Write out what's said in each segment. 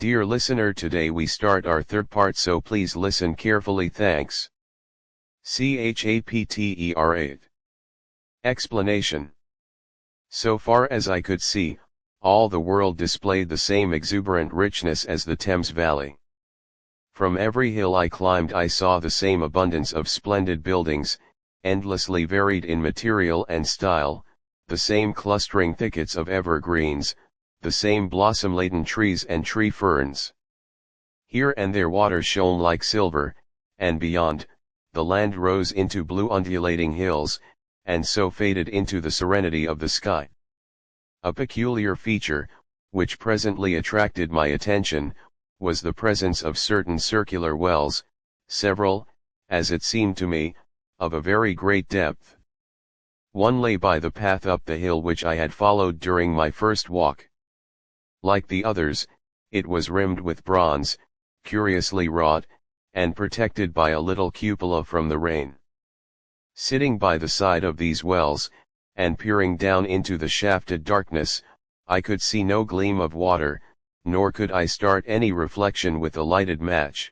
Dear listener, today we start our third part, so please listen carefully. Thanks. Chapter 8. Explanation. So far as I could see, all the world displayed the same exuberant richness as the Thames Valley. From every hill I climbed I saw the same abundance of splendid buildings, endlessly varied in material and style, the same clustering thickets of evergreens, the same blossom-laden trees and tree ferns. Here and there water shone like silver, and beyond, the land rose into blue undulating hills, and so faded into the serenity of the sky. A peculiar feature, which presently attracted my attention, was the presence of certain circular wells, several, as it seemed to me, of a very great depth. One lay by the path up the hill which I had followed during my first walk. Like the others, it was rimmed with bronze, curiously wrought, and protected by a little cupola from the rain. Sitting by the side of these wells, and peering down into the shafted darkness, I could see no gleam of water, nor could I start any reflection with a lighted match.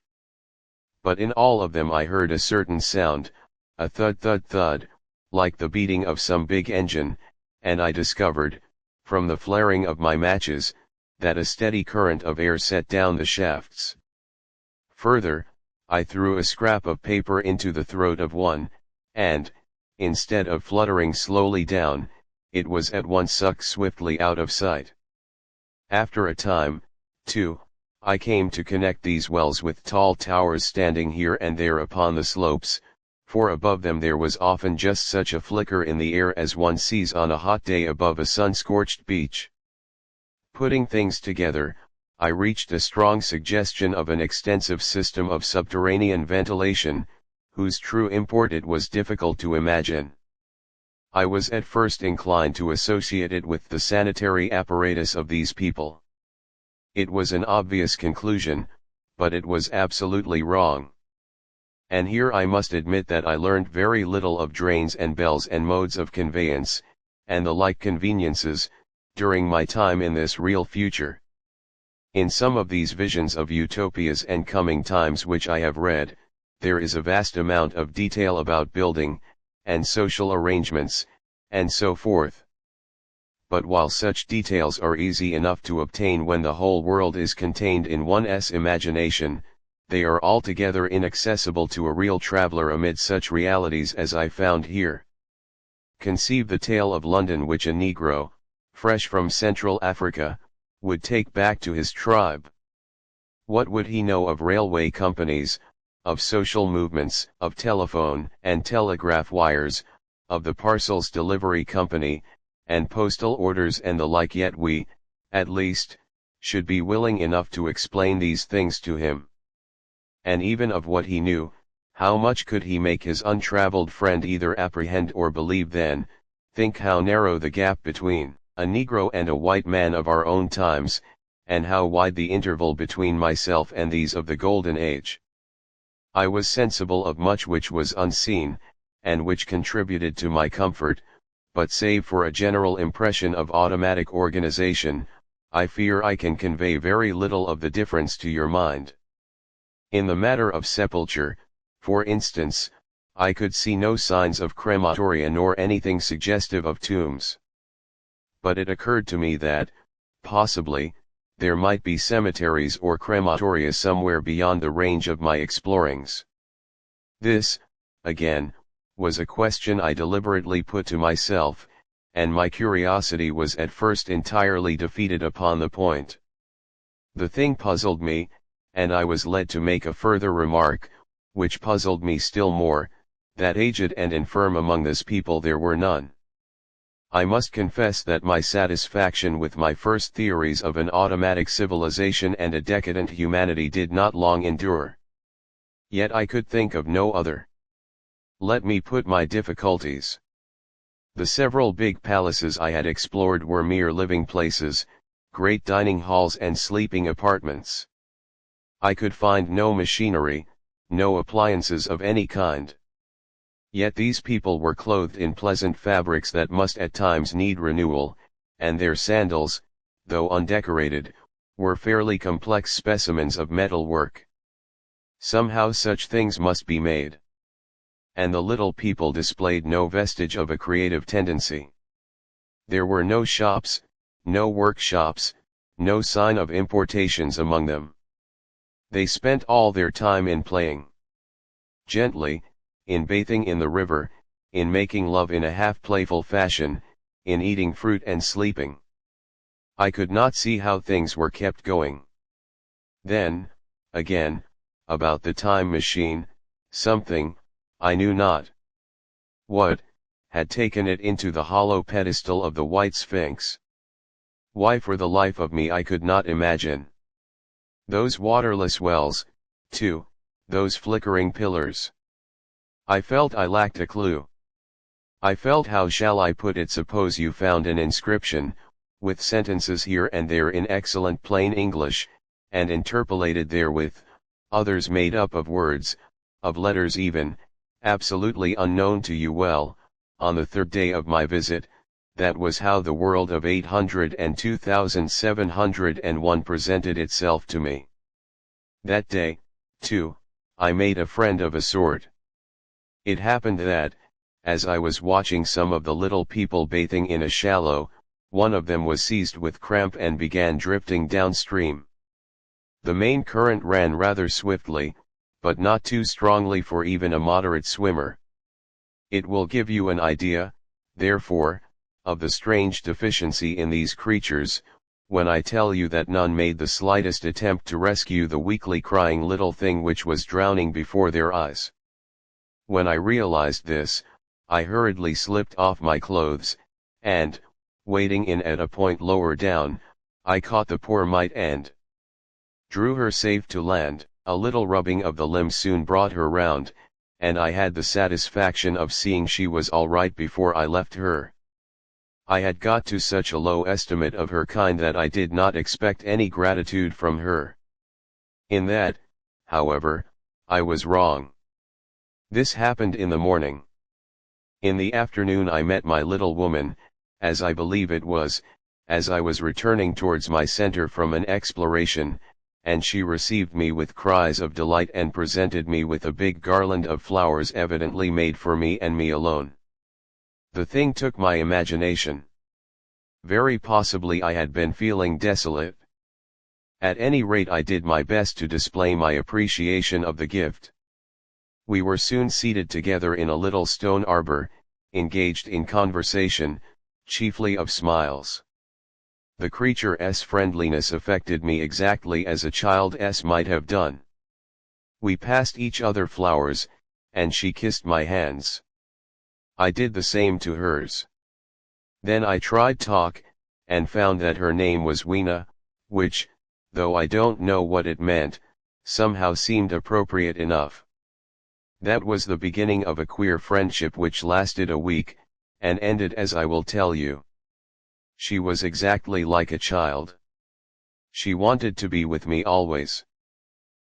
But in all of them I heard a certain sound, a thud thud thud, like the beating of some big engine, and I discovered, from the flaring of my matches, that a steady current of air set down the shafts. Further, I threw a scrap of paper into the throat of one, and, instead of fluttering slowly down, it was at once sucked swiftly out of sight. After a time, too, I came to connect these wells with tall towers standing here and there upon the slopes, for above them there was often just such a flicker in the air as one sees on a hot day above a sun-scorched beach. Putting things together, I reached a strong suggestion of an extensive system of subterranean ventilation, whose true import it was difficult to imagine. I was at first inclined to associate it with the sanitary apparatus of these people. It was an obvious conclusion, but it was absolutely wrong. And here I must admit that I learned very little of drains and bells and modes of conveyance, and the like conveniences, during my time in this real future. In some of these visions of utopias and coming times which I have read, there is a vast amount of detail about building, and social arrangements, and so forth. But while such details are easy enough to obtain when the whole world is contained in one's imagination, they are altogether inaccessible to a real traveler amid such realities as I found here. Conceive the tale of London which a Negro, fresh from Central Africa, would take back to his tribe. What would he know of railway companies, of social movements, of telephone and telegraph wires, of the parcels delivery company, and postal orders and the like? Yet we, at least, should be willing enough to explain these things to him. And even of what he knew, how much could he make his untraveled friend either apprehend or believe? Then, think how narrow the gap between a Negro and a white man of our own times, and how wide the interval between myself and these of the Golden Age. I was sensible of much which was unseen, and which contributed to my comfort, but save for a general impression of automatic organization, I fear I can convey very little of the difference to your mind. In the matter of sepulture, for instance, I could see no signs of crematoria nor anything suggestive of tombs. But it occurred to me that, possibly, there might be cemeteries or crematoria somewhere beyond the range of my explorings. This, again, was a question I deliberately put to myself, and my curiosity was at first entirely defeated upon the point. The thing puzzled me, and I was led to make a further remark, which puzzled me still more, that aged and infirm among this people there were none. I must confess that my satisfaction with my first theories of an automatic civilization and a decadent humanity did not long endure. Yet I could think of no other. Let me put my difficulties. The several big palaces I had explored were mere living places, great dining halls and sleeping apartments. I could find no machinery, no appliances of any kind. Yet these people were clothed in pleasant fabrics that must at times need renewal, and their sandals, though undecorated, were fairly complex specimens of metal work. Somehow such things must be made. And the little people displayed no vestige of a creative tendency. There were no shops, no workshops, no sign of importations among them. They spent all their time in playing gently, in bathing in the river, in making love in a half-playful fashion, in eating fruit and sleeping. I could not see how things were kept going. Then, again, about the time machine, something, I knew not what, had taken it into the hollow pedestal of the White Sphinx. Why, for the life of me I could not imagine. Those waterless wells, too, those flickering pillars. I felt I lacked a clue. I felt, how shall I put it, suppose you found an inscription, with sentences here and there in excellent plain English, and interpolated therewith, others made up of words, of letters even, absolutely unknown to you. Well, on the third day of my visit, that was how the world of 802,701 presented itself to me. That day, too, I made a friend of a sort. It happened that, as I was watching some of the little people bathing in a shallow, one of them was seized with cramp and began drifting downstream. The main current ran rather swiftly, but not too strongly for even a moderate swimmer. It will give you an idea, therefore, of the strange deficiency in these creatures, when I tell you that none made the slightest attempt to rescue the weakly crying little thing which was drowning before their eyes. When I realized this, I hurriedly slipped off my clothes, and, wading in at a point lower down, I caught the poor mite and drew her safe to land. A little rubbing of the limbs soon brought her round, and I had the satisfaction of seeing she was all right before I left her. I had got to such a low estimate of her kind that I did not expect any gratitude from her. In that, however, I was wrong. This happened in the morning. In the afternoon I met my little woman, as I believe it was, as I was returning towards my center from an exploration, and she received me with cries of delight and presented me with a big garland of flowers evidently made for me and me alone. The thing took my imagination. Very possibly I had been feeling desolate. At any rate I did my best to display my appreciation of the gift. We were soon seated together in a little stone arbor, engaged in conversation, chiefly of smiles. The creature's friendliness affected me exactly as a child's might have done. We passed each other flowers, and she kissed my hands. I did the same to hers. Then I tried talk, and found that her name was Weena, which, though I don't know what it meant, somehow seemed appropriate enough. That was the beginning of a queer friendship which lasted a week, and ended as I will tell you. She was exactly like a child. She wanted to be with me always.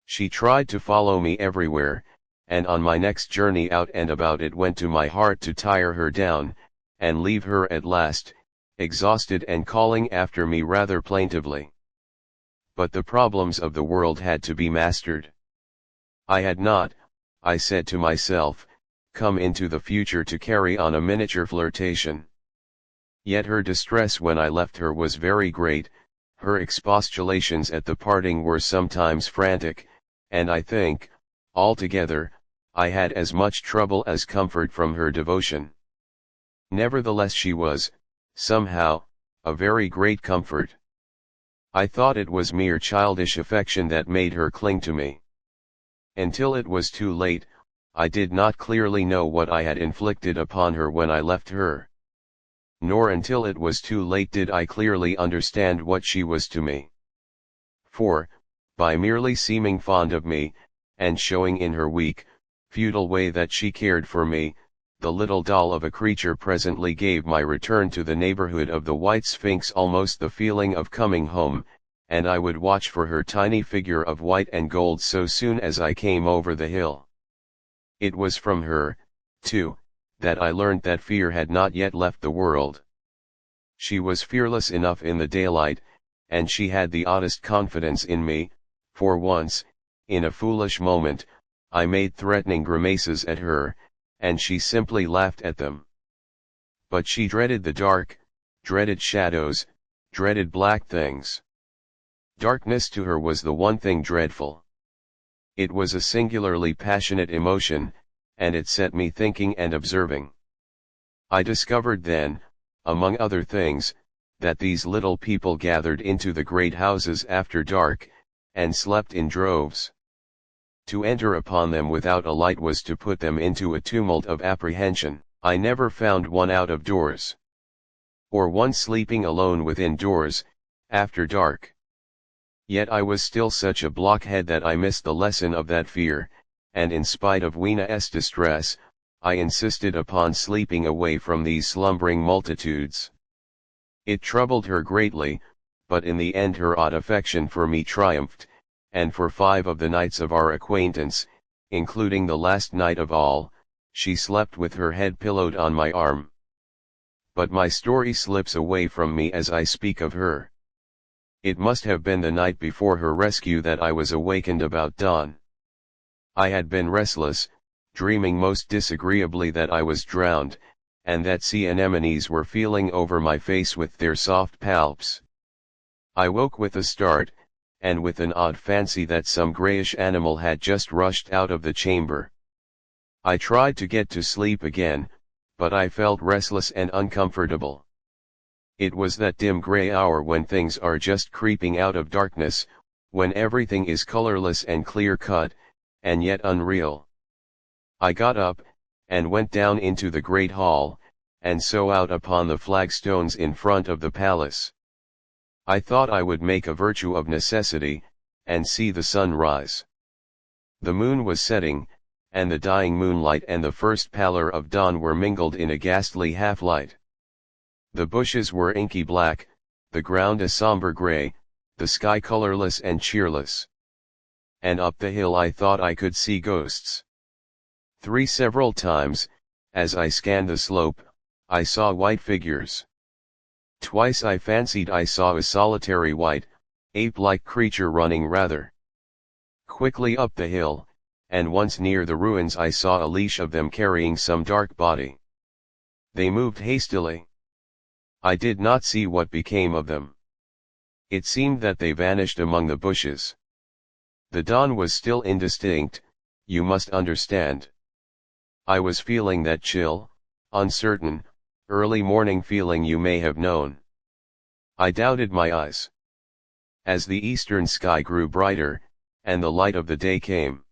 She tried to follow me everywhere, and on my next journey out and about it went to my heart to tire her down, and leave her at last, exhausted and calling after me rather plaintively. But the problems of the world had to be mastered. I had not, I said to myself, come into the future to carry on a miniature flirtation. Yet her distress when I left her was very great, her expostulations at the parting were sometimes frantic, and I think, altogether, I had as much trouble as comfort from her devotion. Nevertheless she was, somehow, a very great comfort. I thought it was mere childish affection that made her cling to me. Until it was too late, I did not clearly know what I had inflicted upon her when I left her. Nor until it was too late did I clearly understand what she was to me. For, by merely seeming fond of me, and showing in her weak, futile way that she cared for me, the little doll of a creature presently gave my return to the neighborhood of the White Sphinx almost the feeling of coming home, and I would watch for her tiny figure of white and gold so soon as I came over the hill. It was from her, too, that I learned that fear had not yet left the world. She was fearless enough in the daylight, and she had the oddest confidence in me. For once, in a foolish moment, I made threatening grimaces at her, and she simply laughed at them. But she dreaded the dark, dreaded shadows, dreaded black things. Darkness to her was the one thing dreadful. It was a singularly passionate emotion, and it set me thinking and observing. I discovered then, among other things, that these little people gathered into the great houses after dark, and slept in droves. To enter upon them without a light was to put them into a tumult of apprehension. I never found one out of doors, or one sleeping alone within doors, after dark. Yet I was still such a blockhead that I missed the lesson of that fear, and in spite of Wena's distress, I insisted upon sleeping away from these slumbering multitudes. It troubled her greatly, but in the end her odd affection for me triumphed, and for 5 of the nights of our acquaintance, including the last night of all, she slept with her head pillowed on my arm. But my story slips away from me as I speak of her. It must have been the night before her rescue that I was awakened about dawn. I had been restless, dreaming most disagreeably that I was drowned, and that sea anemones were feeling over my face with their soft palps. I woke with a start, and with an odd fancy that some greyish animal had just rushed out of the chamber. I tried to get to sleep again, but I felt restless and uncomfortable. It was that dim grey hour when things are just creeping out of darkness, when everything is colourless and clear-cut, and yet unreal. I got up, and went down into the great hall, and so out upon the flagstones in front of the palace. I thought I would make a virtue of necessity, and see the sun rise. The moon was setting, and the dying moonlight and the first pallor of dawn were mingled in a ghastly half-light. The bushes were inky black, the ground a somber grey, the sky colourless and cheerless. And up the hill I thought I could see ghosts. Several times, as I scanned the slope, I saw white figures. Twice I fancied I saw a solitary white, ape-like creature running rather quickly up the hill, and once near the ruins I saw a leash of them carrying some dark body. They moved hastily. I did not see what became of them. It seemed that they vanished among the bushes. The dawn was still indistinct, you must understand. I was feeling that chill, uncertain, early morning feeling you may have known. I doubted my eyes. As the eastern sky grew brighter, and the light of the day came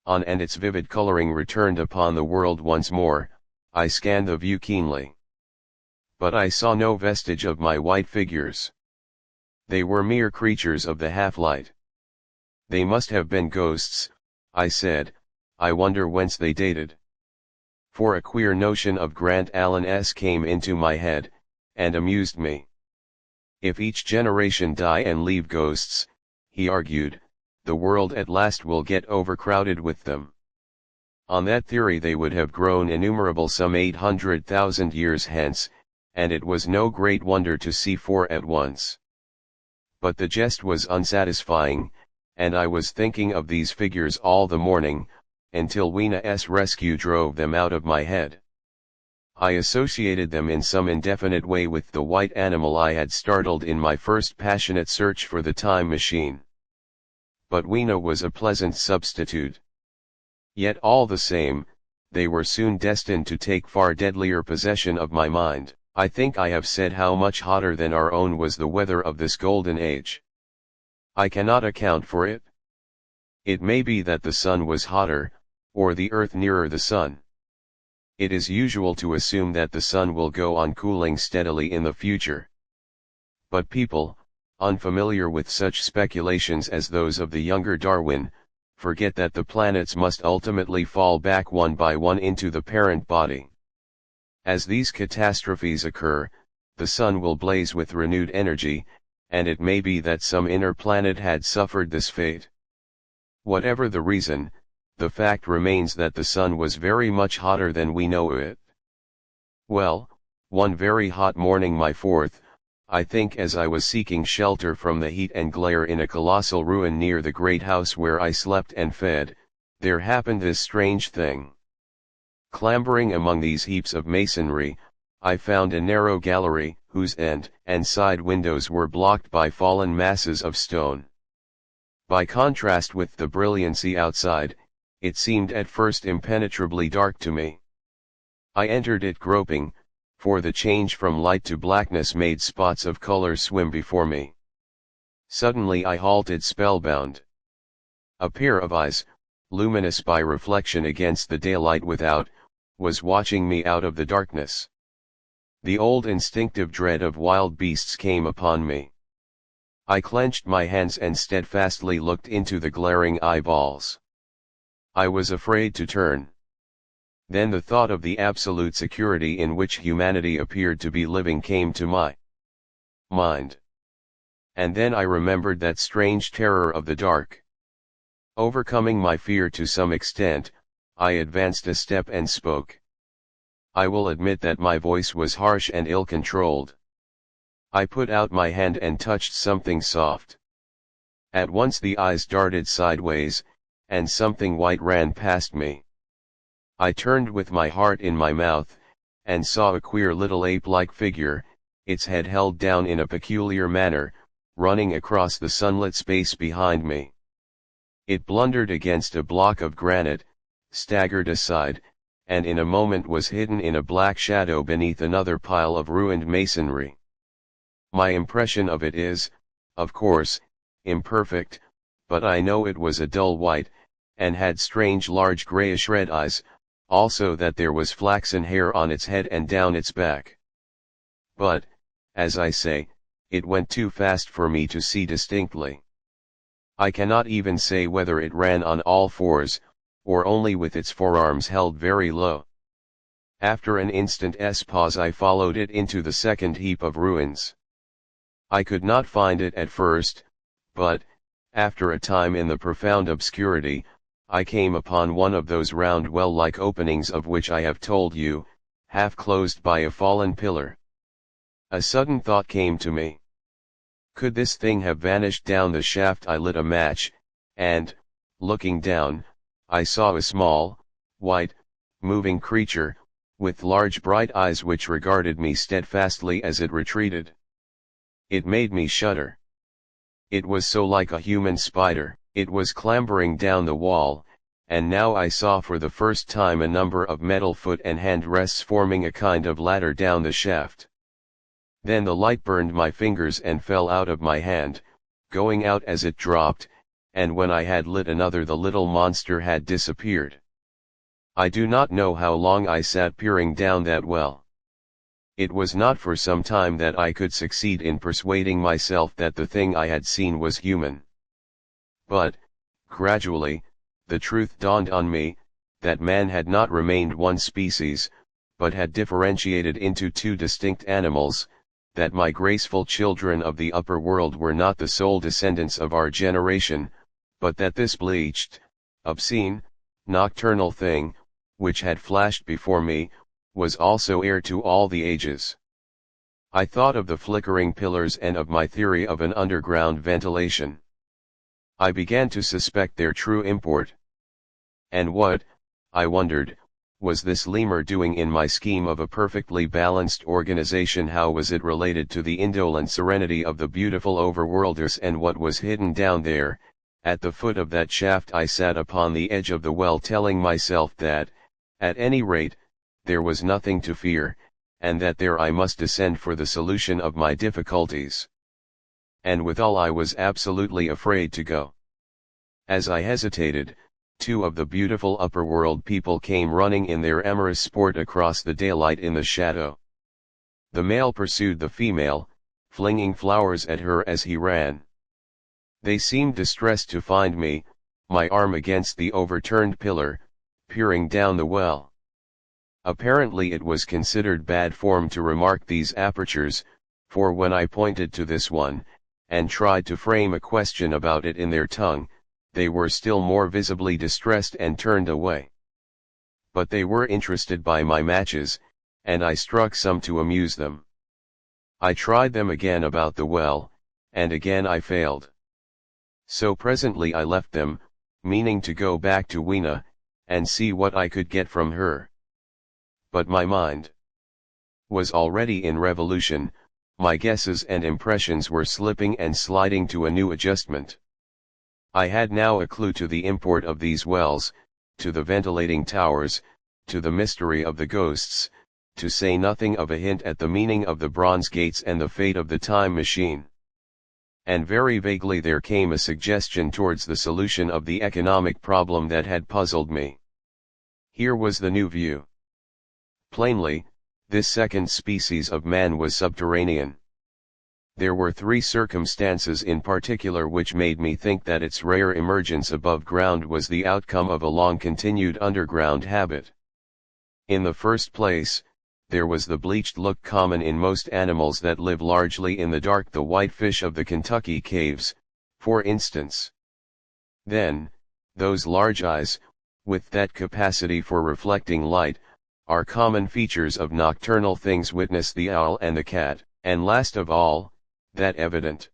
on and its vivid coloring returned upon the world once more, I scanned the view keenly. But I saw no vestige of my white figures. They were mere creatures of the half-light. They must have been ghosts, I said. I wonder whence they dated. For a queer notion of Grant Allen's came into my head, and amused me. If each generation die and leave ghosts, he argued, the world at last will get overcrowded with them. On that theory they would have grown innumerable some 800,000 years hence, and it was no great wonder to see 4 at once. But the jest was unsatisfying, and I was thinking of these figures all the morning, until Wena's rescue drove them out of my head. I associated them in some indefinite way with the white animal I had startled in my first passionate search for the time machine. But Wena was a pleasant substitute. Yet all the same, they were soon destined to take far deadlier possession of my mind. I think I have said how much hotter than our own was the weather of this golden age. I cannot account for it. It may be that the sun was hotter, or the earth nearer the sun. It is usual to assume that the sun will go on cooling steadily in the future. But people, unfamiliar with such speculations as those of the younger Darwin, forget that the planets must ultimately fall back one by one into the parent body. As these catastrophes occur, the sun will blaze with renewed energy, and it may be that some inner planet had suffered this fate. Whatever the reason, the fact remains that the sun was very much hotter than we know it. Well, one very hot morning my fourth, I think as I was seeking shelter from the heat and glare in a colossal ruin near the great house where I slept and fed, there happened this strange thing. Clambering among these heaps of masonry, I found a narrow gallery, whose end and side windows were blocked by fallen masses of stone. By contrast with the brilliancy outside, it seemed at first impenetrably dark to me. I entered it groping, for the change from light to blackness made spots of color swim before me. Suddenly I halted spellbound. A pair of eyes, luminous by reflection against the daylight without, was watching me out of the darkness. The old instinctive dread of wild beasts came upon me. I clenched my hands and steadfastly looked into the glaring eyeballs. I was afraid to turn. Then the thought of the absolute security in which humanity appeared to be living came to my mind. And then I remembered that strange terror of the dark. Overcoming my fear to some extent, I advanced a step and spoke. I will admit that my voice was harsh and ill-controlled. I put out my hand and touched something soft. At once the eyes darted sideways, and something white ran past me. I turned with my heart in my mouth, and saw a queer little ape-like figure, its head held down in a peculiar manner, running across the sunlit space behind me. It blundered against a block of granite, staggered aside, and in a moment was hidden in a black shadow beneath another pile of ruined masonry. My impression of it is, of course, imperfect, but I know it was a dull white, and had strange large grayish red eyes, also that there was flaxen hair on its head and down its back. But, as I say, it went too fast for me to see distinctly. I cannot even say whether it ran on all fours, or only with its forearms held very low. After an instant's pause I followed it into the second heap of ruins. I could not find it at first, but, after a time in the profound obscurity, I came upon one of those round well-like openings of which I have told you, half closed by a fallen pillar. A sudden thought came to me. Could this thing have vanished down the shaft? I lit a match, and, looking down, I saw a small, white, moving creature, with large bright eyes which regarded me steadfastly as it retreated. It made me shudder. It was so like a human spider. It was clambering down the wall, and now I saw for the first time a number of metal foot and hand rests forming a kind of ladder down the shaft. Then the light burned my fingers and fell out of my hand, going out as it dropped, and when I had lit another the little monster had disappeared. I do not know how long I sat peering down that well. It was not for some time that I could succeed in persuading myself that the thing I had seen was human. But, gradually, the truth dawned on me, that man had not remained one species, but had differentiated into two distinct animals, that my graceful children of the upper world were not the sole descendants of our generation, but that this bleached, obscene, nocturnal thing, which had flashed before me, was also heir to all the ages. I thought of the flickering pillars and of my theory of an underground ventilation. I began to suspect their true import. And what, I wondered, was this lemur doing in my scheme of a perfectly balanced organization? How was it related to the indolent serenity of the beautiful overworlders? And what was hidden down there, at the foot of that shaft? I sat upon the edge of the well telling myself that, at any rate, there was nothing to fear, and that there I must descend for the solution of my difficulties. And withal I was absolutely afraid to go. As I hesitated, two of the beautiful upper-world people came running in their amorous sport across the daylight in the shadow. The male pursued the female, flinging flowers at her as he ran. They seemed distressed to find me, my arm against the overturned pillar, peering down the well. Apparently it was considered bad form to remark these apertures, for when I pointed to this one, and tried to frame a question about it in their tongue, they were still more visibly distressed and turned away. But they were interested by my matches, and I struck some to amuse them. I tried them again about the well, and again I failed. So presently I left them, meaning to go back to Weena, and see what I could get from her. But my mind was already in revolution, my guesses and impressions were slipping and sliding to a new adjustment. I had now a clue to the import of these wells, to the ventilating towers, to the mystery of the ghosts, to say nothing of a hint at the meaning of the bronze gates and the fate of the time machine. And very vaguely there came a suggestion towards the solution of the economic problem that had puzzled me. Here was the new view. Plainly, this second species of man was subterranean. There were three circumstances in particular which made me think that its rare emergence above ground was the outcome of a long-continued underground habit. In the first place, there was the bleached look common in most animals that live largely in the dark, the whitefish of the Kentucky caves, for instance. Then, those large eyes, with that capacity for reflecting light, are common features of nocturnal things, witness the owl and the cat, and last of all, that evident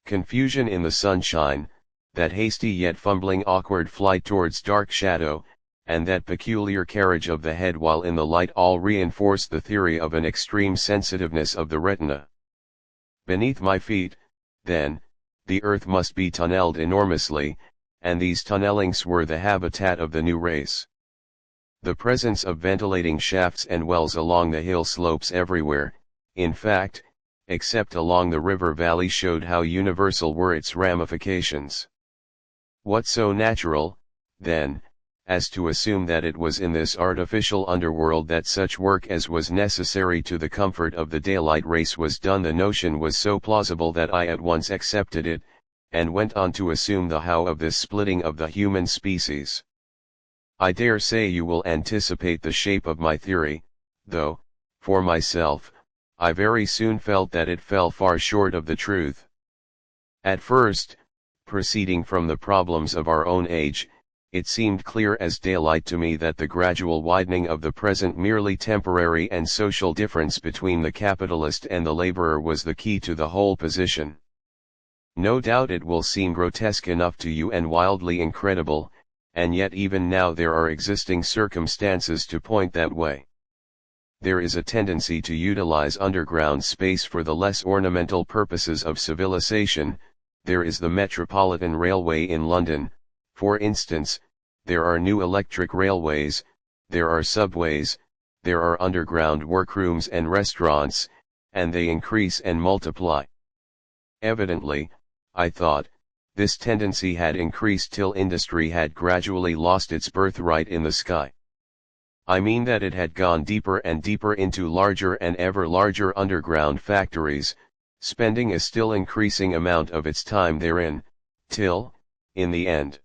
confusion in the sunshine, that hasty yet fumbling awkward flight towards dark shadow, and that peculiar carriage of the head while in the light, all reinforce the theory of an extreme sensitiveness of the retina. Beneath my feet, then, the earth must be tunneled enormously, and these tunnelings were the habitat of the new race. The presence of ventilating shafts and wells along the hill slopes everywhere, in fact, except along the river valley, showed how universal were its ramifications. What so natural, then, as to assume that it was in this artificial underworld that such work as was necessary to the comfort of the daylight race was done? The notion was so plausible that I at once accepted it, and went on to assume the how of this splitting of the human species. I dare say you will anticipate the shape of my theory, though, for myself, I very soon felt that it fell far short of the truth. At first, proceeding from the problems of our own age, it seemed clear as daylight to me that the gradual widening of the present merely temporary and social difference between the capitalist and the laborer was the key to the whole position. No doubt it will seem grotesque enough to you and wildly incredible, and yet even now there are existing circumstances to point that way. There is a tendency to utilize underground space for the less ornamental purposes of civilization. There is the Metropolitan Railway in London, for instance, there are new electric railways, there are subways, there are underground workrooms and restaurants, and they increase and multiply. Evidently, I thought, this tendency had increased till industry had gradually lost its birthright in the sky. I mean that it had gone deeper and deeper into larger and ever larger underground factories, spending a still increasing amount of its time therein, till, in the end.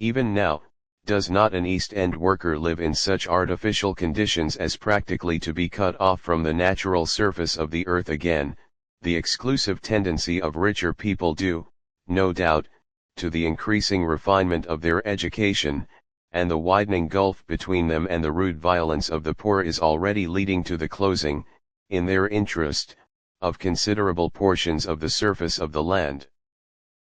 Even now, does not an East End worker live in such artificial conditions as practically to be cut off from the natural surface of the earth again? The exclusive tendency of richer people due, no doubt, to the increasing refinement of their education, and the widening gulf between them and the rude violence of the poor is already leading to the closing, in their interest, of considerable portions of the surface of the land.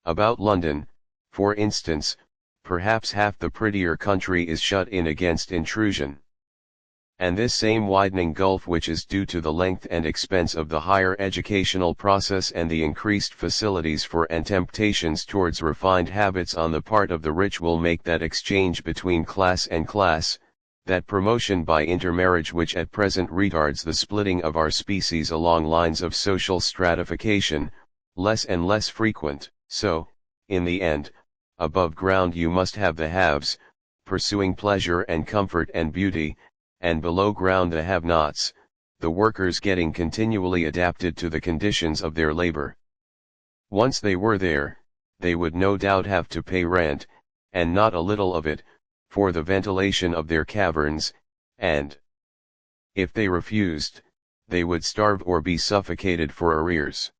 About London, for instance, perhaps half the prettier country is shut in against intrusion. And this same widening gulf, which is due to the length and expense of the higher educational process and the increased facilities for and temptations towards refined habits on the part of the rich, will make that exchange between class and class, that promotion by intermarriage which at present retards the splitting of our species along lines of social stratification, less and less frequent. So, in the end, above ground you must have the haves, pursuing pleasure and comfort and beauty, and below ground the have-nots, the workers getting continually adapted to the conditions of their labor. Once they were there, they would no doubt have to pay rent, and not a little of it, for the ventilation of their caverns, and if they refused, they would starve or be suffocated for arrears.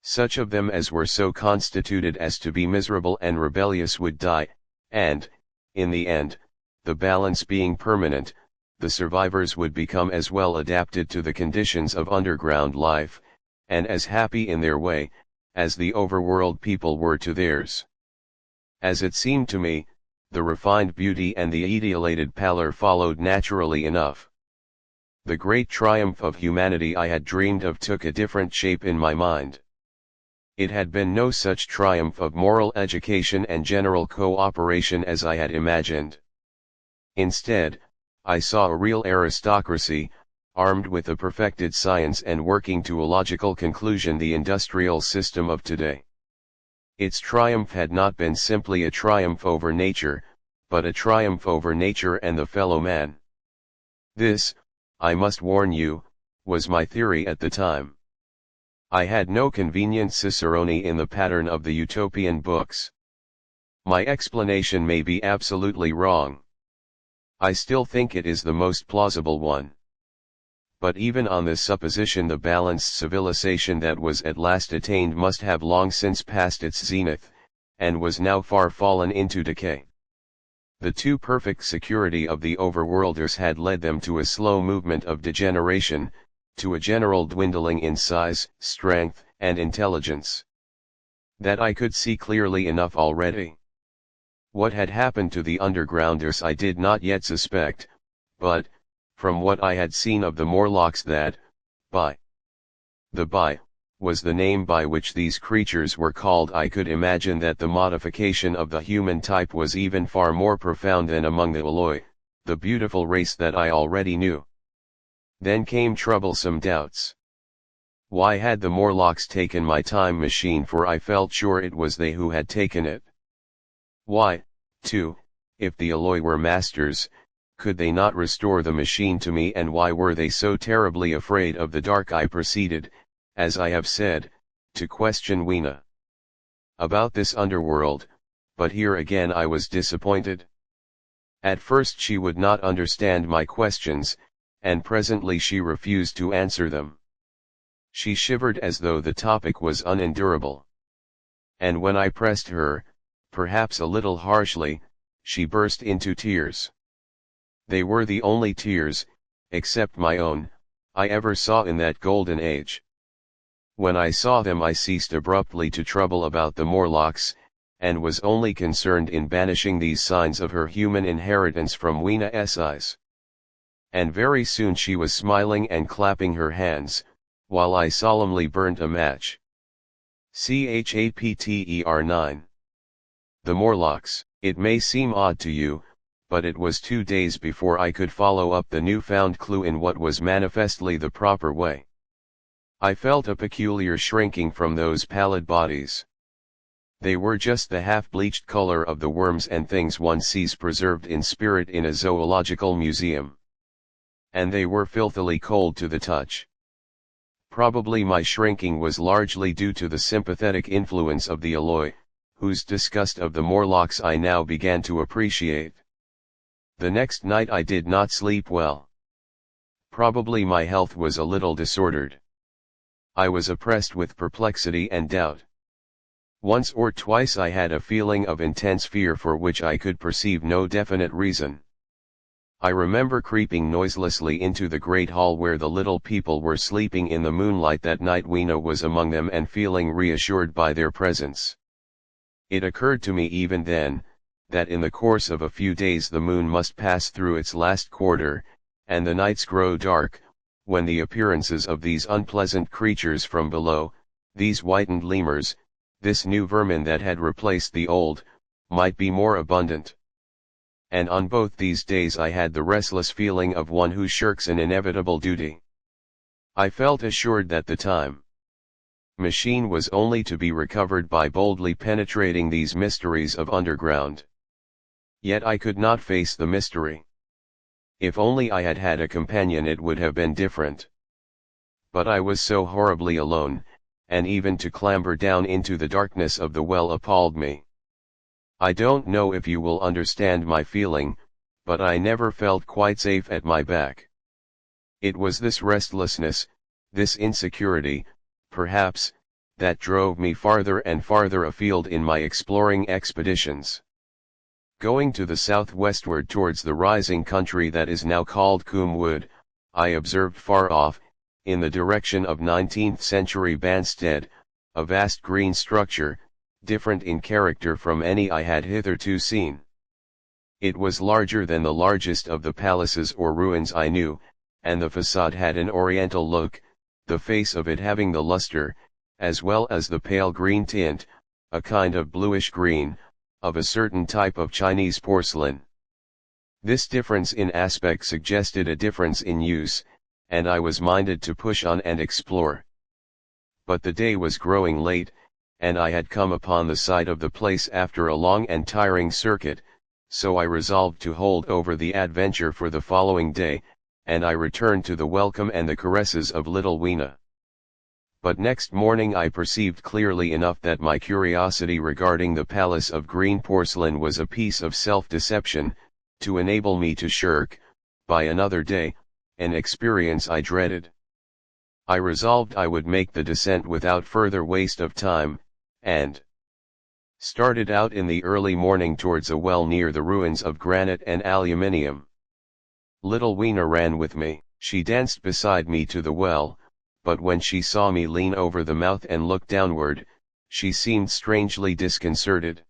Such of them as were so constituted as to be miserable and rebellious would die, and, in the end, the balance being permanent, the survivors would become as well adapted to the conditions of underground life, and as happy in their way, as the overworld people were to theirs. As it seemed to me, the refined beauty and the etiolated pallor followed naturally enough. The great triumph of humanity I had dreamed of took a different shape in my mind. It had been no such triumph of moral education and general cooperation as I had imagined. Instead, I saw a real aristocracy, armed with a perfected science and working to a logical conclusion the industrial system of today. Its triumph had not been simply a triumph over nature, but a triumph over nature and the fellow man. This, I must warn you, was my theory at the time. I had no convenient cicerone in the pattern of the utopian books. My explanation may be absolutely wrong. I still think it is the most plausible one. But even on this supposition, the balanced civilization that was at last attained must have long since passed its zenith, and was now far fallen into decay. The too perfect security of the overworlders had led them to a slow movement of degeneration, to a general dwindling in size, strength, and intelligence. That I could see clearly enough already. What had happened to the undergrounders I did not yet suspect, but, from what I had seen of the Morlocks, that, by was the name by which these creatures were called, I could imagine that the modification of the human type was even far more profound than among the Eloi, the beautiful race that I already knew. Then came troublesome doubts. Why had the Morlocks taken my time machine, for I felt sure it was they who had taken it? Why, too, if the Eloi were masters, could they not restore the machine to me, and why were they so terribly afraid of the dark? I proceeded, as I have said, to question Weena about this underworld, but here again I was disappointed. At first she would not understand my questions, and presently she refused to answer them. She shivered as though the topic was unendurable. And when I pressed her, perhaps a little harshly, she burst into tears. They were the only tears, except my own, I ever saw in that golden age. When I saw them I ceased abruptly to trouble about the Morlocks, and was only concerned in banishing these signs of her human inheritance from Weena's eyes. And very soon she was smiling and clapping her hands, while I solemnly burnt a match. Chapter 9. The Morlocks. It may seem odd to you, but it was 2 days before I could follow up the newfound clue in what was manifestly the proper way. I felt a peculiar shrinking from those pallid bodies. They were just the half-bleached color of the worms and things one sees preserved in spirit in a zoological museum. And they were filthily cold to the touch. Probably my shrinking was largely due to the sympathetic influence of the Eloi, whose disgust of the Morlocks I now began to appreciate. The next night I did not sleep well. Probably my health was a little disordered. I was oppressed with perplexity and doubt. Once or twice I had a feeling of intense fear for which I could perceive no definite reason. I remember creeping noiselessly into the great hall where the little people were sleeping in the moonlight that night. Weena was among them, and feeling reassured by their presence. It occurred to me even then, that in the course of a few days the moon must pass through its last quarter, and the nights grow dark, when the appearances of these unpleasant creatures from below, these whitened lemurs, this new vermin that had replaced the old, might be more abundant. And on both these days I had the restless feeling of one who shirks an inevitable duty. I felt assured that the time machine was only to be recovered by boldly penetrating these mysteries of underground. Yet I could not face the mystery. If only I had had a companion it would have been different. But I was so horribly alone, and even to clamber down into the darkness of the well appalled me. I don't know if you will understand my feeling, but I never felt quite safe at my back. It was this restlessness, this insecurity, perhaps, that drove me farther and farther afield in my exploring expeditions. Going to the southwestward towards the rising country that is now called Coombe Wood, I observed far off, in the direction of 19th century Banstead, a vast green structure, different in character from any I had hitherto seen. It was larger than the largest of the palaces or ruins I knew, and the facade had an oriental look, the face of it having the luster, as well as the pale green tint, a kind of bluish green, of a certain type of Chinese porcelain. This difference in aspect suggested a difference in use, and I was minded to push on and explore. But the day was growing late, and I had come upon the site of the place after a long and tiring circuit, so I resolved to hold over the adventure for the following day, and I returned to the welcome and the caresses of little Weena. But next morning I perceived clearly enough that my curiosity regarding the palace of green porcelain was a piece of self-deception, to enable me to shirk, by another day, an experience I dreaded. I resolved I would make the descent without further waste of time, and started out in the early morning towards a well near the ruins of granite and aluminium. Little Weena ran with me. She danced beside me to the well, but when she saw me lean over the mouth and look downward, she seemed strangely disconcerted.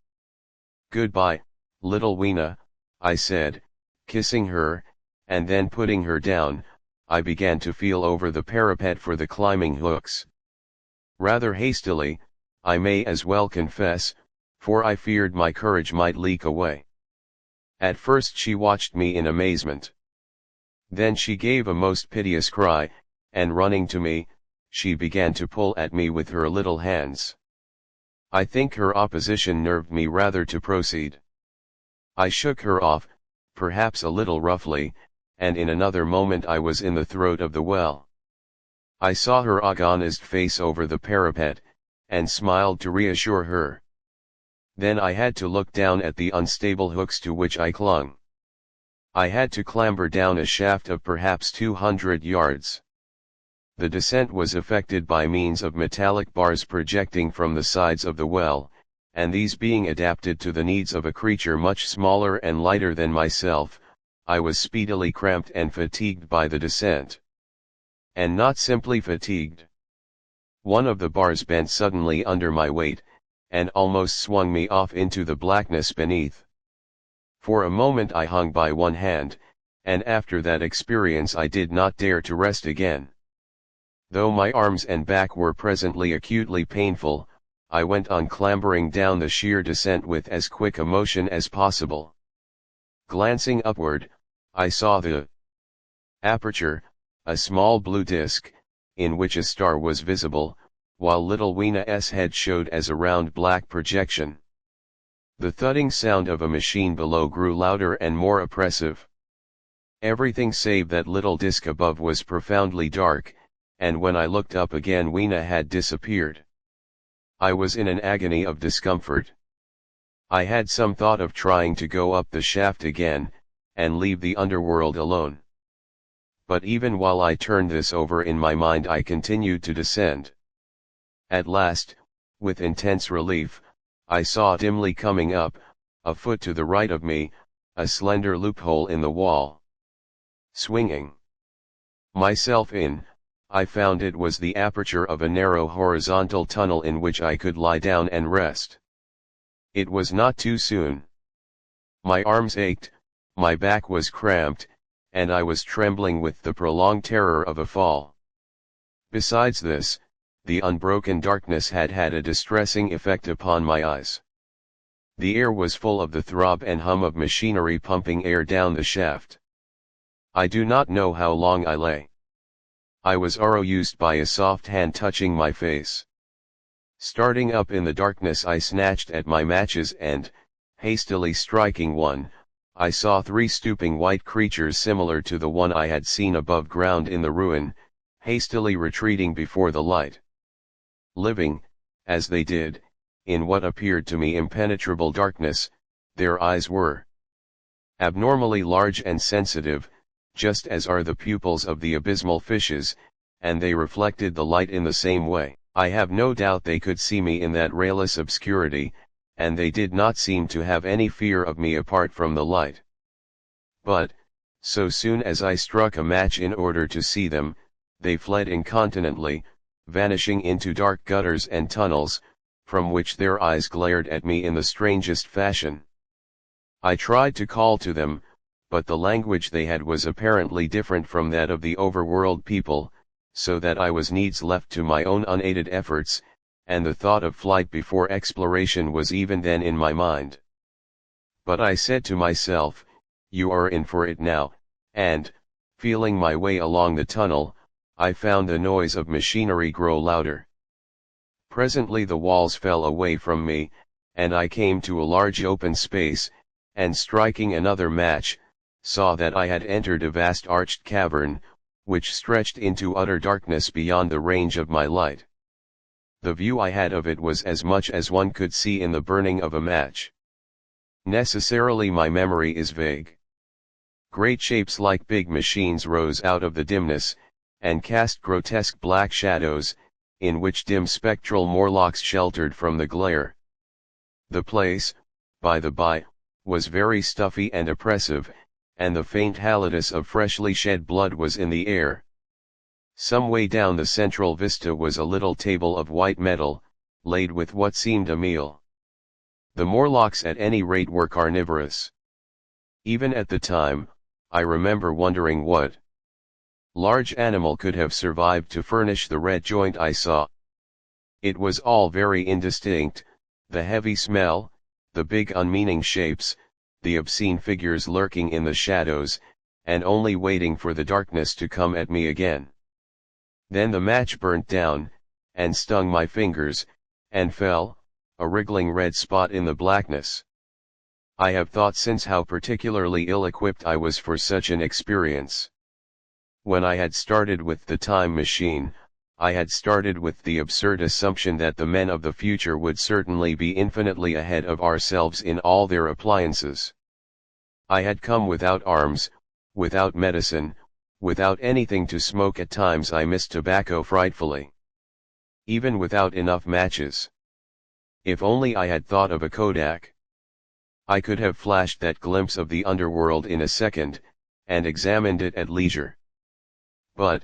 "Goodbye, little Weena," I said, kissing her, and then putting her down, I began to feel over the parapet for the climbing hooks. Rather hastily, I may as well confess, for I feared my courage might leak away. At first she watched me in amazement. Then she gave a most piteous cry, and running to me, she began to pull at me with her little hands. I think her opposition nerved me rather to proceed. I shook her off, perhaps a little roughly, and in another moment I was in the throat of the well. I saw her agonized face over the parapet, and smiled to reassure her. Then I had to look down at the unstable hooks to which I clung. I had to clamber down a shaft of perhaps 200 yards. The descent was effected by means of metallic bars projecting from the sides of the well, and these being adapted to the needs of a creature much smaller and lighter than myself, I was speedily cramped and fatigued by the descent. And not simply fatigued. One of the bars bent suddenly under my weight, and almost swung me off into the blackness beneath. For a moment I hung by one hand, and after that experience I did not dare to rest again. Though my arms and back were presently acutely painful, I went on clambering down the sheer descent with as quick a motion as possible. Glancing upward, I saw the aperture, a small blue disk, in which a star was visible, while little Weena's head showed as a round black projection. The thudding sound of a machine below grew louder and more oppressive. Everything save that little disk above was profoundly dark, and when I looked up again Weena had disappeared. I was in an agony of discomfort. I had some thought of trying to go up the shaft again, and leave the underworld alone. But even while I turned this over in my mind I continued to descend. At last, with intense relief, I saw dimly coming up, a foot to the right of me, a slender loophole in the wall. Swinging myself in, I found it was the aperture of a narrow horizontal tunnel in which I could lie down and rest. It was not too soon. My arms ached, my back was cramped, and I was trembling with the prolonged terror of a fall. Besides this, the unbroken darkness had had a distressing effect upon my eyes. The air was full of the throb and hum of machinery pumping air down the shaft. I do not know how long I lay. I was aroused by a soft hand touching my face. Starting up in the darkness I snatched at my matches and, hastily striking one, I saw three stooping white creatures similar to the one I had seen above ground in the ruin, hastily retreating before the light. Living, as they did, in what appeared to me impenetrable darkness, their eyes were abnormally large and sensitive, just as are the pupils of the abysmal fishes, and they reflected the light in the same way. I have no doubt they could see me in that rayless obscurity, and they did not seem to have any fear of me apart from the light. But, so soon as I struck a match in order to see them, they fled incontinently, vanishing into dark gutters and tunnels, from which their eyes glared at me in the strangest fashion. I tried to call to them, but the language they had was apparently different from that of the overworld people, so that I was needs left to my own unaided efforts, and the thought of flight before exploration was even then in my mind. But I said to myself, "You are in for it now," and, feeling my way along the tunnel, I found the noise of machinery grow louder. Presently the walls fell away from me, and I came to a large open space, and striking another match, saw that I had entered a vast arched cavern, which stretched into utter darkness beyond the range of my light. The view I had of it was as much as one could see in the burning of a match. Necessarily my memory is vague. Great shapes like big machines rose out of the dimness, and cast grotesque black shadows, in which dim spectral Morlocks sheltered from the glare. The place, by the by, was very stuffy and oppressive, and the faint halidus of freshly shed blood was in the air. Some way down the central vista was a little table of white metal, laid with what seemed a meal. The Morlocks at any rate were carnivorous. Even at the time, I remember wondering what large animal could have survived to furnish the red joint I saw. It was all very indistinct, the heavy smell, the big unmeaning shapes, the obscene figures lurking in the shadows, and only waiting for the darkness to come at me again. Then the match burnt down, and stung my fingers, and fell, a wriggling red spot in the blackness. I have thought since how particularly ill-equipped I was for such an experience. When I had started with the time machine, I had started with the absurd assumption that the men of the future would certainly be infinitely ahead of ourselves in all their appliances. I had come without arms, without medicine, without anything to smoke. At times I missed tobacco frightfully. Even without enough matches. If only I had thought of a Kodak. I could have flashed that glimpse of the underworld in a second, and examined it at leisure. But,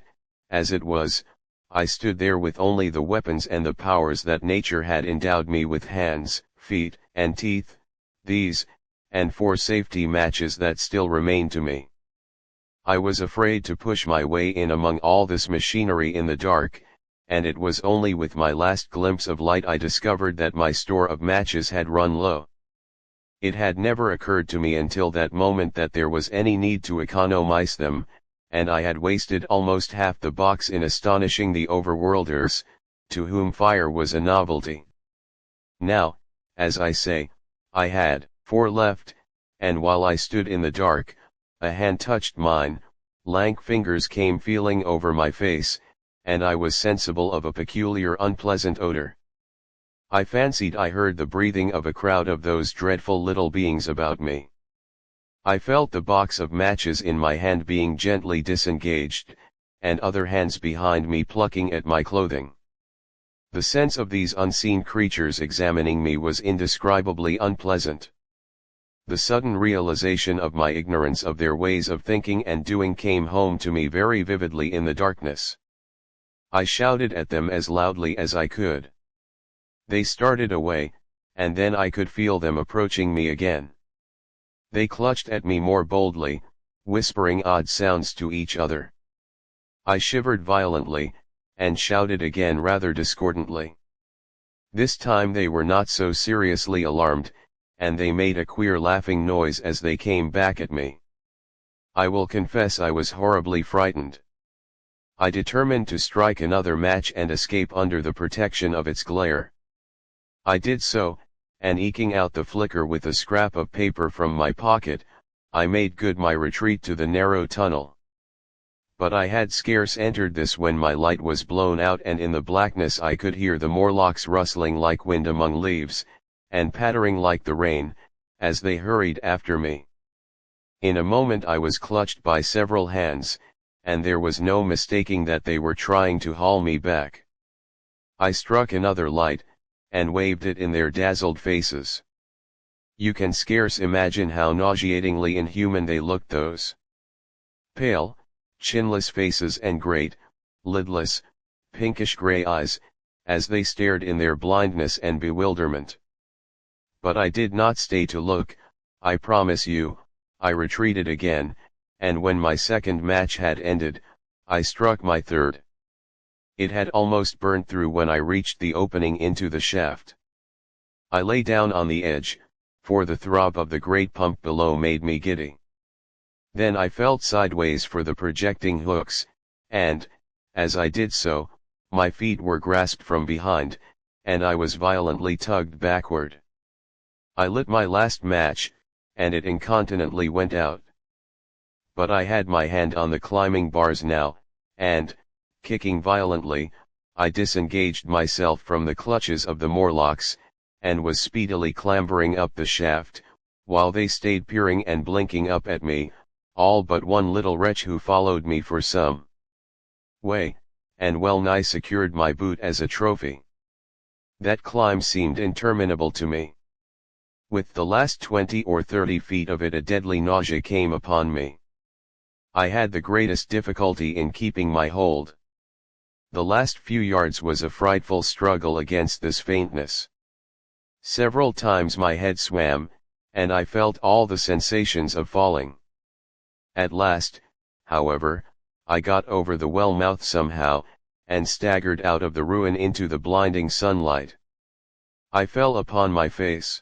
as it was, I stood there with only the weapons and the powers that nature had endowed me with: hands, feet, and teeth, these, and 4 safety matches that still remained to me. I was afraid to push my way in among all this machinery in the dark, and it was only with my last glimpse of light I discovered that my store of matches had run low. It had never occurred to me until that moment that there was any need to economize them, and I had wasted almost half the box in astonishing the overworlders, to whom fire was a novelty. Now, as I say, I had 4 left, and while I stood in the dark, a hand touched mine, lank fingers came feeling over my face, and I was sensible of a peculiar unpleasant odor. I fancied I heard the breathing of a crowd of those dreadful little beings about me. I felt the box of matches in my hand being gently disengaged, and other hands behind me plucking at my clothing. The sense of these unseen creatures examining me was indescribably unpleasant. The sudden realization of my ignorance of their ways of thinking and doing came home to me very vividly in the darkness. I shouted at them as loudly as I could. They started away, and then I could feel them approaching me again. They clutched at me more boldly, whispering odd sounds to each other. I shivered violently, and shouted again rather discordantly. This time they were not so seriously alarmed, and they made a queer laughing noise as they came back at me. I will confess I was horribly frightened. I determined to strike another match and escape under the protection of its glare. I did so, and eking out the flicker with a scrap of paper from my pocket, I made good my retreat to the narrow tunnel. But I had scarce entered this when my light was blown out, and in the blackness I could hear the Morlocks rustling like wind among leaves, and pattering like the rain, as they hurried after me. In a moment I was clutched by several hands, and there was no mistaking that they were trying to haul me back. I struck another light, and waved it in their dazzled faces. You can scarce imagine how nauseatingly inhuman they looked, those pale, chinless faces and great, lidless, pinkish-gray eyes, as they stared in their blindness and bewilderment. But I did not stay to look, I promise you. I retreated again, and when my second match had ended, I struck my third. It had almost burned through when I reached the opening into the shaft. I lay down on the edge, for the throb of the great pump below made me giddy. Then I felt sideways for the projecting hooks, and, as I did so, my feet were grasped from behind, and I was violently tugged backward. I lit my last match, and it incontinently went out. But I had my hand on the climbing bars now, and, kicking violently, I disengaged myself from the clutches of the Morlocks, and was speedily clambering up the shaft, while they stayed peering and blinking up at me, all but one little wretch who followed me for some way, and well nigh secured my boot as a trophy. That climb seemed interminable to me. With the last 20 or 30 feet of it a deadly nausea came upon me. I had the greatest difficulty in keeping my hold. The last few yards was a frightful struggle against this faintness. Several times my head swam, and I felt all the sensations of falling. At last, however, I got over the well mouth somehow, and staggered out of the ruin into the blinding sunlight. I fell upon my face.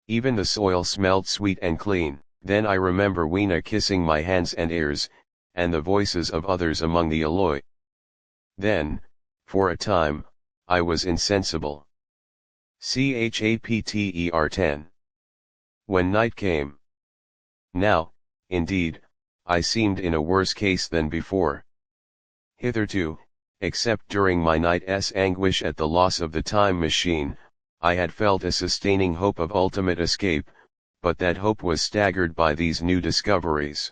Even the soil smelled sweet and clean. Then I remember Weena kissing my hands and ears, and the voices of others among the Eloi. Then, for a time, I was insensible. Chapter 10. When night came. Now, indeed, I seemed in a worse case than before. Hitherto, except during my night's anguish at the loss of the time machine, I had felt a sustaining hope of ultimate escape, but that hope was staggered by these new discoveries.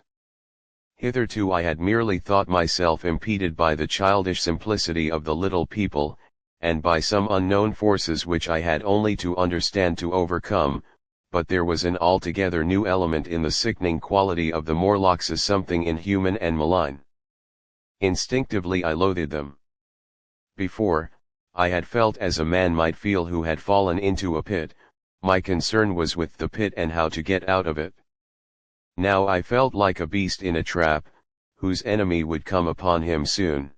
Hitherto I had merely thought myself impeded by the childish simplicity of the little people, and by some unknown forces which I had only to understand to overcome, but there was an altogether new element in the sickening quality of the Morlocks, as something inhuman and malign. Instinctively I loathed them. Before, I had felt as a man might feel who had fallen into a pit. My concern was with the pit and how to get out of it. Now I felt like a beast in a trap, whose enemy would come upon him soon.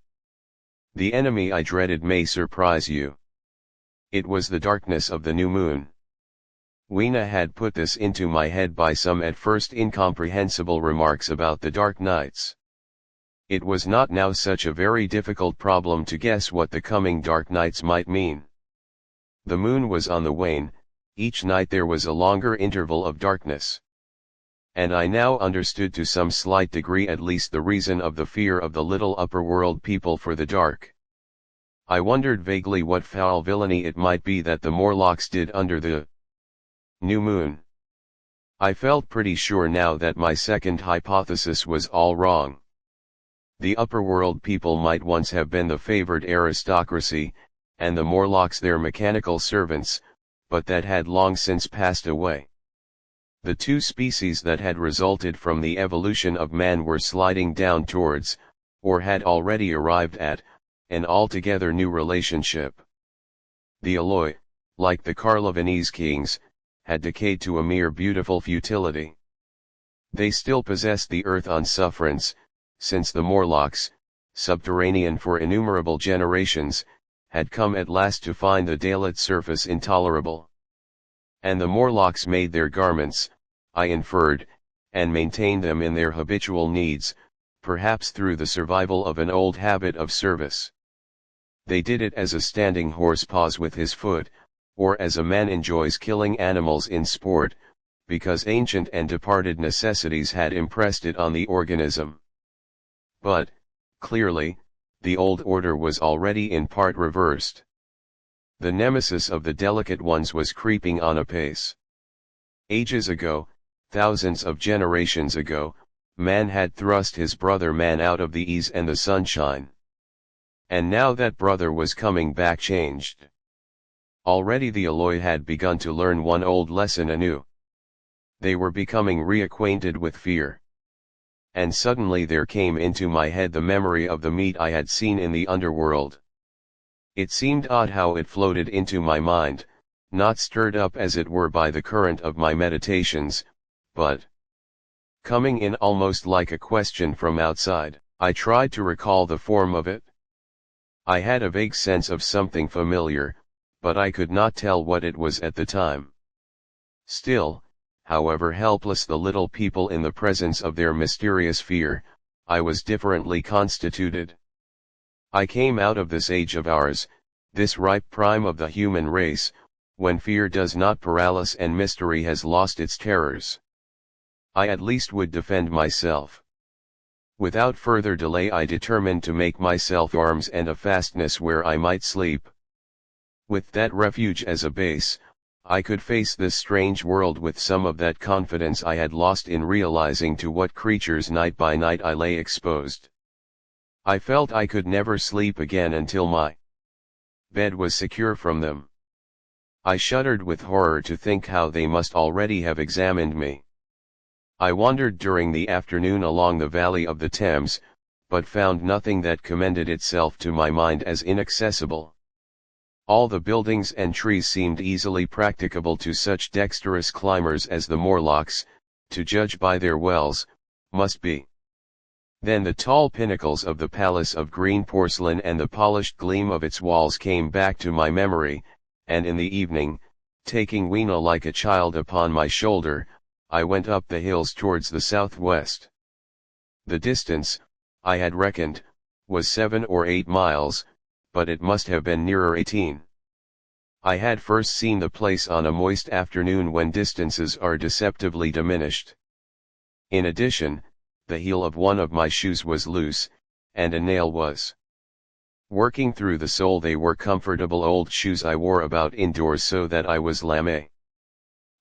The enemy I dreaded may surprise you. It was the darkness of the new moon. Weena had put this into my head by some at first incomprehensible remarks about the dark nights. It was not now such a very difficult problem to guess what the coming dark nights might mean. The moon was on the wane, each night there was a longer interval of darkness. And I now understood to some slight degree at least the reason of the fear of the little upper world people for the dark. I wondered vaguely what foul villainy it might be that the Morlocks did under the new moon. I felt pretty sure now that my second hypothesis was all wrong. The upper world people might once have been the favored aristocracy, and the Morlocks their mechanical servants, but that had long since passed away. The two species that had resulted from the evolution of man were sliding down towards, or had already arrived at, an altogether new relationship. The Eloi, like the Carlavanese kings, had decayed to a mere beautiful futility. They still possessed the earth on sufferance, since the Morlocks, subterranean for innumerable generations, had come at last to find the daylit surface intolerable. And the Morlocks made their garments, I inferred, and maintained them in their habitual needs, perhaps through the survival of an old habit of service. They did it as a standing horse paws with his foot, or as a man enjoys killing animals in sport, because ancient and departed necessities had impressed it on the organism. But, clearly, the old order was already in part reversed. The nemesis of the delicate ones was creeping on apace. Ages ago, thousands of generations ago, man had thrust his brother man out of the ease and the sunshine. And now that brother was coming back changed. Already the Eloi had begun to learn one old lesson anew. they were becoming reacquainted with fear. And suddenly there came into my head the memory of the meat I had seen in the underworld. It seemed odd how it floated into my mind, not stirred up as it were by the current of my meditations, but coming in almost like a question from outside. I tried to recall the form of it. I had a vague sense of something familiar, but I could not tell what it was at the time. Still, however helpless the little people in the presence of their mysterious fear, I was differently constituted. I came out of this age of ours, this ripe prime of the human race, when fear does not paralyze and mystery has lost its terrors. I at least would defend myself. Without further delay I determined to make myself arms and a fastness where I might sleep. With that refuge as a base, I could face this strange world with some of that confidence I had lost in realizing to what creatures night by night I lay exposed. I felt I could never sleep again until my bed was secure from them. I shuddered with horror to think how they must already have examined me. I wandered during the afternoon along the valley of the Thames, but found nothing that commended itself to my mind as inaccessible. All the buildings and trees seemed easily practicable to such dexterous climbers as the Morlocks, to judge by their wells, must be. Then the tall pinnacles of the palace of green porcelain and the polished gleam of its walls came back to my memory, and in the evening, taking Weena like a child upon my shoulder, I went up the hills towards the southwest. The distance, I had reckoned, was 7 or 8 miles, but it must have been nearer 18. I had first seen the place on a moist afternoon when distances are deceptively diminished. In addition, the heel of one of my shoes was loose, and a nail was working through the sole. They were comfortable old shoes I wore about indoors so that I was lame.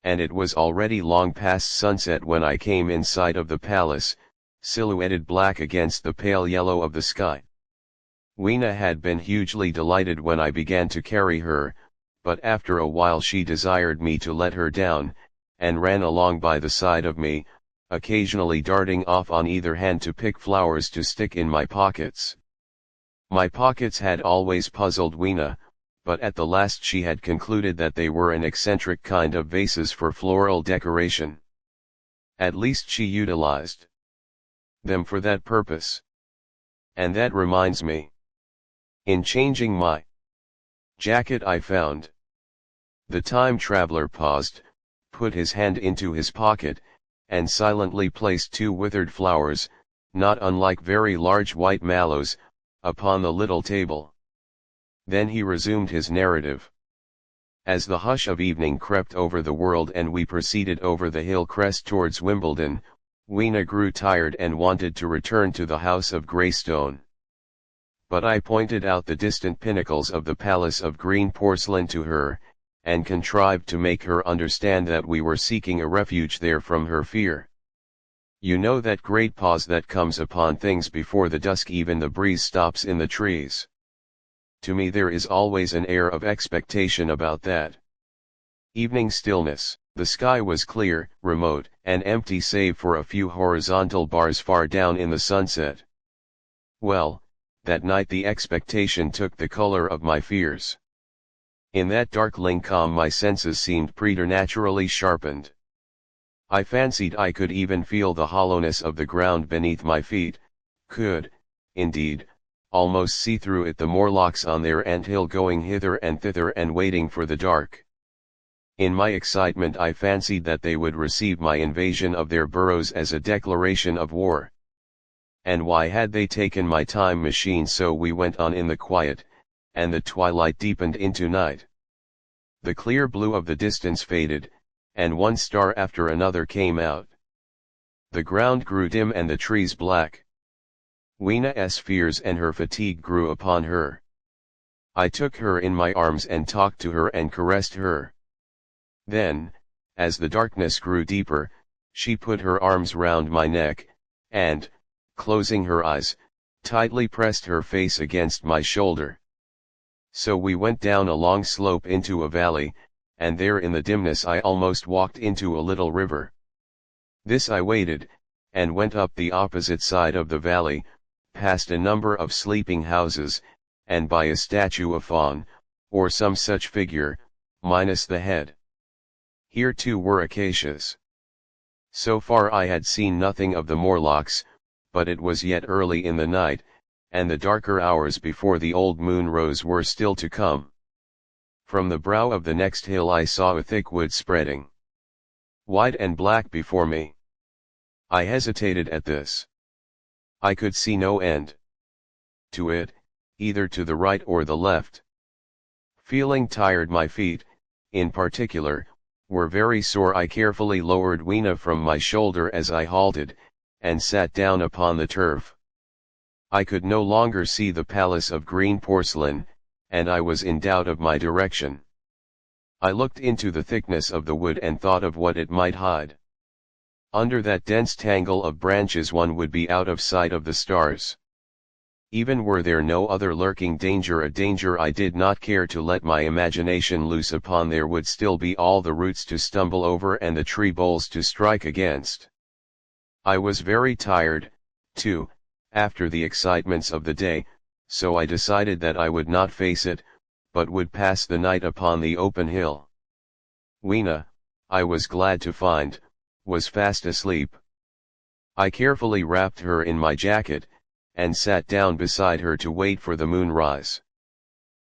And it was already long past sunset when I came in sight of the palace, silhouetted black against the pale yellow of the sky. Weena had been hugely delighted when I began to carry her, but after a while she desired me to let her down, and ran along by the side of me, occasionally darting off on either hand to pick flowers to stick in my pockets. My pockets had always puzzled Weena, but at the last she had concluded that they were an eccentric kind of vases for floral decoration. At least she utilized them for that purpose. And that reminds me. In changing my jacket I found. The time traveler paused, put his hand into his pocket, and silently placed 2 withered flowers, not unlike very large white mallows, upon the little table. Then he resumed his narrative. As the hush of evening crept over the world and we proceeded over the hill crest towards Wimbledon, Weena grew tired and wanted to return to the house of grey stone. But I pointed out the distant pinnacles of the palace of green porcelain to her, and contrived to make her understand that we were seeking a refuge there from her fear. You know that great pause that comes upon things before the dusk, even the breeze stops in the trees. To me there is always an air of expectation about that. Evening stillness. The sky was clear, remote, and empty save for a few horizontal bars far down in the sunset. Well, that night the expectation took the color of my fears. In that darkling calm my senses seemed preternaturally sharpened. I fancied I could even feel the hollowness of the ground beneath my feet, could, indeed, almost see through it the Morlocks on their anthill going hither and thither and waiting for the dark. In my excitement I fancied that they would receive my invasion of their burrows as a declaration of war. And why had they taken my time machine? So we went on in the quiet, and the twilight deepened into night. The clear blue of the distance faded, and one star after another came out. The ground grew dim and the trees black. Weena's fears and her fatigue grew upon her. I took her in my arms and talked to her and caressed her. Then, as the darkness grew deeper, she put her arms round my neck, and, closing her eyes, tightly pressed her face against my shoulder. So we went down a long slope into a valley, and there in the dimness I almost walked into a little river. This I waited, and went up the opposite side of the valley, past a number of sleeping houses, and by a statue of Faun, or some such figure, minus the head. Here too were acacias. So far I had seen nothing of the Morlocks, but it was yet early in the night, and the darker hours before the old moon rose were still to come. From the brow of the next hill I saw a thick wood spreading white and black before me. I hesitated at this. I could see no end to it, either to the right or the left. Feeling tired, my feet, in particular, were very sore. I carefully lowered Weena from my shoulder as I halted, and sat down upon the turf. I could no longer see the palace of green porcelain, and I was in doubt of my direction. I looked into the thickness of the wood and thought of what it might hide. Under that dense tangle of branches one would be out of sight of the stars. Even were there no other lurking danger, a danger I did not care to let my imagination loose upon, there would still be all the roots to stumble over and the tree boles to strike against. I was very tired, too, after the excitements of the day, so I decided that I would not face it, but would pass the night upon the open hill. Weena, I was glad to find, was fast asleep. I carefully wrapped her in my jacket, and sat down beside her to wait for the moonrise.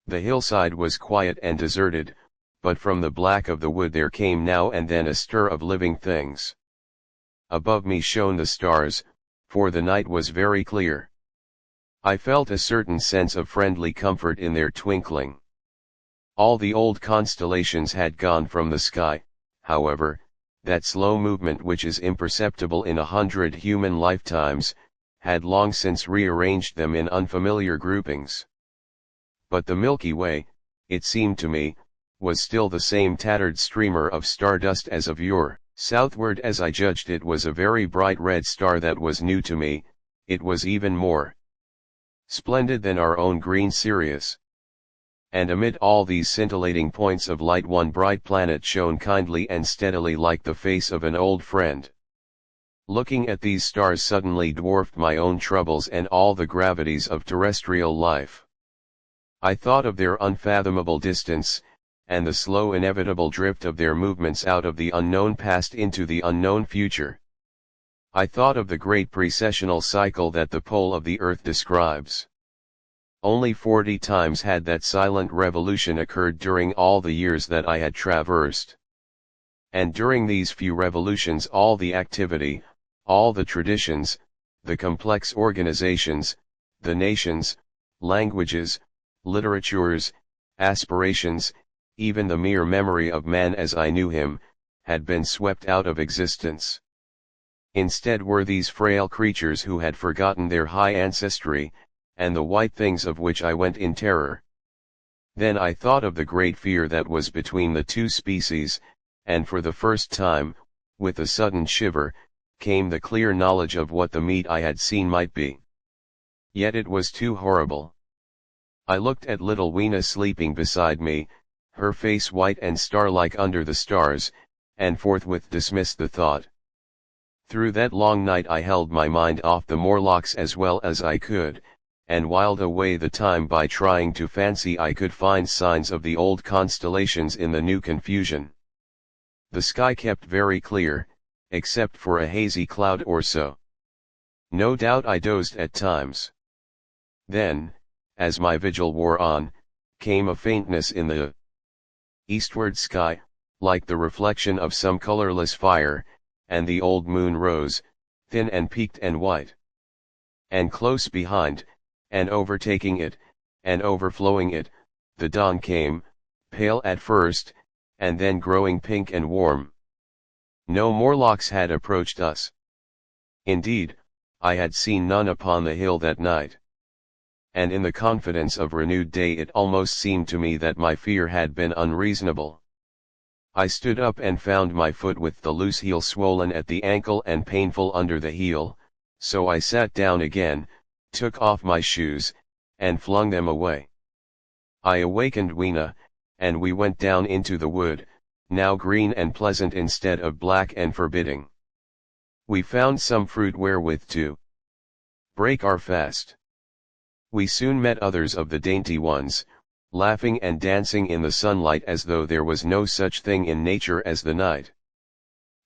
The hillside was quiet and deserted, but from the black of the wood there came now and then a stir of living things. Above me shone the stars, for the night was very clear. I felt a certain sense of friendly comfort in their twinkling. All the old constellations had gone from the sky, however. That slow movement which is imperceptible in 100 human lifetimes, had long since rearranged them in unfamiliar groupings. But the Milky Way, it seemed to me, was still the same tattered streamer of stardust as of yore. Southward, as I judged, it was a very bright red star that was new to me. It was even more splendid than our own green Sirius. And amid all these scintillating points of light one bright planet shone kindly and steadily like the face of an old friend. Looking at these stars suddenly dwarfed my own troubles and all the gravities of terrestrial life. I thought of their unfathomable distance, and the slow inevitable drift of their movements out of the unknown past into the unknown future. I thought of the great precessional cycle that the pole of the earth describes. Only 40 times had that silent revolution occurred during all the years that I had traversed. And during these few revolutions all the activity, all the traditions, the complex organizations, the nations, languages, literatures, aspirations, even the mere memory of man as I knew him, had been swept out of existence. Instead were these frail creatures who had forgotten their high ancestry, and the white things of which I went in terror. Then I thought of the great fear that was between the two species, and for the first time, with a sudden shiver, came the clear knowledge of what the meat I had seen might be. Yet it was too horrible. I looked at little Weena sleeping beside me, her face white and star-like under the stars, and forthwith dismissed the thought. Through that long night I held my mind off the Morlocks as well as I could, and whiled away the time by trying to fancy I could find signs of the old constellations in the new confusion. The sky kept very clear, except for a hazy cloud or so. No doubt I dozed at times. Then, as my vigil wore on, came a faintness in the eastward sky, like the reflection of some colorless fire, and the old moon rose, thin and peaked and white. And close behind, and overtaking it, and overflowing it, the dawn came, pale at first, and then growing pink and warm. No Morlocks had approached us. Indeed, I had seen none upon the hill that night. And in the confidence of renewed day it almost seemed to me that my fear had been unreasonable. I stood up and found my foot with the loose heel swollen at the ankle and painful under the heel, so I sat down again, took off my shoes, and flung them away. I awakened Weena, and we went down into the wood, now green and pleasant instead of black and forbidding. We found some fruit wherewith to break our fast. We soon met others of the dainty ones, laughing and dancing in the sunlight as though there was no such thing in nature as the night.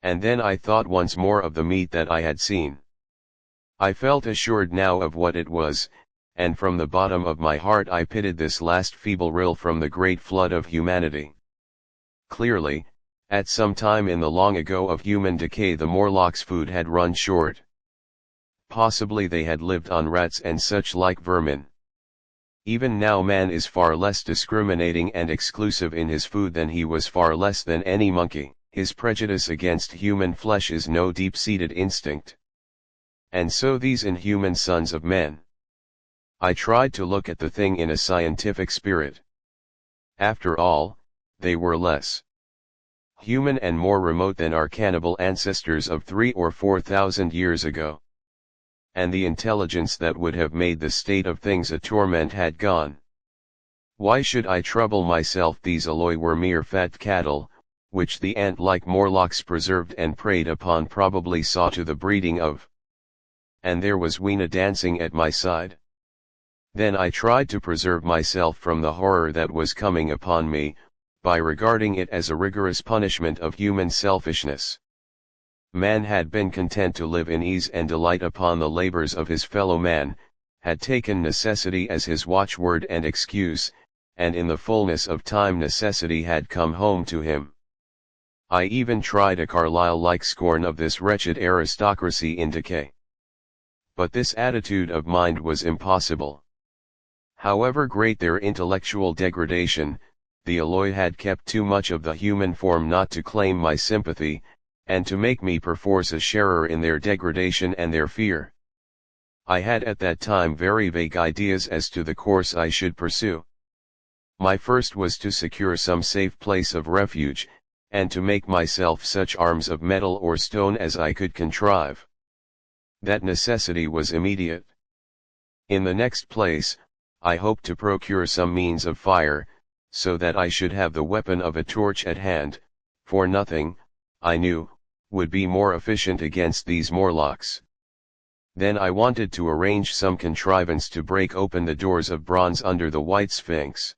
And then I thought once more of the meat that I had seen. I felt assured now of what it was, and from the bottom of my heart I pitied this last feeble rill from the great flood of humanity. Clearly, at some time in the long ago of human decay the Morlocks' food had run short. Possibly they had lived on rats and such like vermin. Even now man is far less discriminating and exclusive in his food than he was far less than any monkey. His prejudice against human flesh is no deep-seated instinct. And so these inhuman sons of men. I tried to look at the thing in a scientific spirit. After all, they were less human and more remote than our cannibal ancestors of 3,000 or 4,000 years ago. And the intelligence that would have made the state of things a torment had gone. Why should I trouble myself? These Eloi were mere fat cattle, which the ant-like Morlocks preserved and preyed upon, probably saw to the breeding of. And there was Weena dancing at my side. Then I tried to preserve myself from the horror that was coming upon me, by regarding it as a rigorous punishment of human selfishness. Man had been content to live in ease and delight upon the labors of his fellow man, had taken necessity as his watchword and excuse, and in the fullness of time necessity had come home to him. I even tried a Carlyle-like scorn of this wretched aristocracy in decay. But this attitude of mind was impossible. However great their intellectual degradation, the Eloi had kept too much of the human form not to claim my sympathy, and to make me perforce a sharer in their degradation and their fear. I had at that time very vague ideas as to the course I should pursue. My first was to secure some safe place of refuge, and to make myself such arms of metal or stone as I could contrive. That necessity was immediate. In the next place, I hoped to procure some means of fire, so that I should have the weapon of a torch at hand, for nothing, I knew, would be more efficient against these Morlocks. Then I wanted to arrange some contrivance to break open the doors of bronze under the White Sphinx.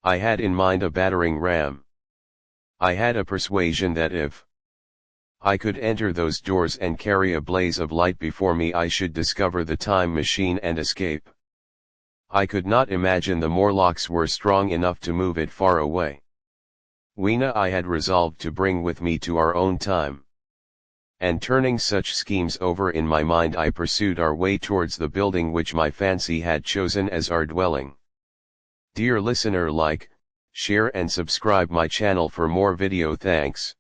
I had in mind a battering ram. I had a persuasion that if I could enter those doors and carry a blaze of light before me I should discover the time machine and escape. I could not imagine the Morlocks were strong enough to move it far away. Weena I had resolved to bring with me to our own time. And turning such schemes over in my mind I pursued our way towards the building which my fancy had chosen as our dwelling. Dear listener, like, share and subscribe my channel for more video. Thanks.